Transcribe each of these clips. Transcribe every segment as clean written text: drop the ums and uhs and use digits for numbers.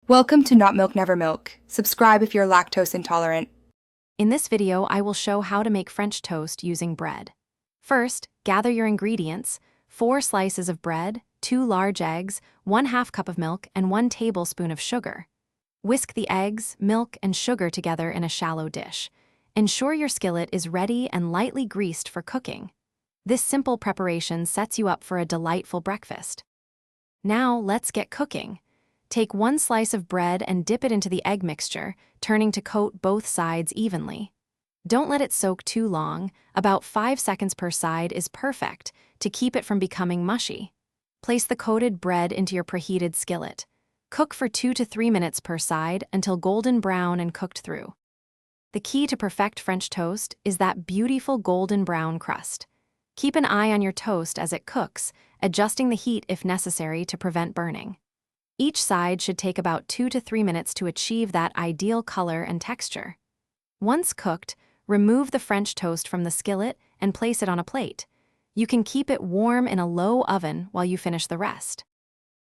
Welcome to Not Milk Never Milk. Subscribe if you're lactose intolerant. In this video, I will show how to make French toast using bread. First, gather your ingredients: 4 slices of bread, 2 large eggs, 1/2 cup of milk, and 1 tablespoon of sugar. Whisk the eggs, milk, and sugar together in a shallow dish. Ensure your skillet is ready and lightly greased for cooking. This simple preparation sets you up for a delightful breakfast. Now, let's get cooking. Take 1 slice of bread and dip it into the egg mixture, turning to coat both sides evenly. Don't let it soak too long. About 5 seconds per side is perfect to keep it from becoming mushy. Place the coated bread into your preheated skillet. Cook for 2 to 3 minutes per side until golden brown and cooked through. The key to perfect French toast is that beautiful golden brown crust. Keep an eye on your toast as it cooks, adjusting the heat if necessary to prevent burning. Each side should take about 2 to 3 minutes to achieve that ideal color and texture. Once cooked, remove the French toast from the skillet and place it on a plate. You can keep it warm in a low oven while you finish the rest.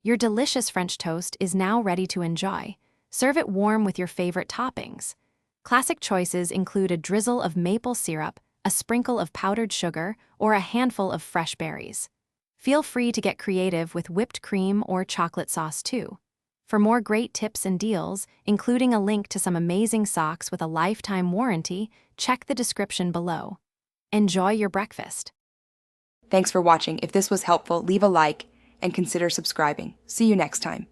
Your delicious French toast is now ready to enjoy. Serve it warm with your favorite toppings. Classic choices include a drizzle of maple syrup, a sprinkle of powdered sugar, or a handful of fresh berries. Feel free to get creative with whipped cream or chocolate sauce too. For more great tips and deals, including a link to some amazing socks with a lifetime warranty, check the description below. Enjoy your breakfast. Thanks for watching. If this was helpful, leave a like and consider subscribing. See you next time.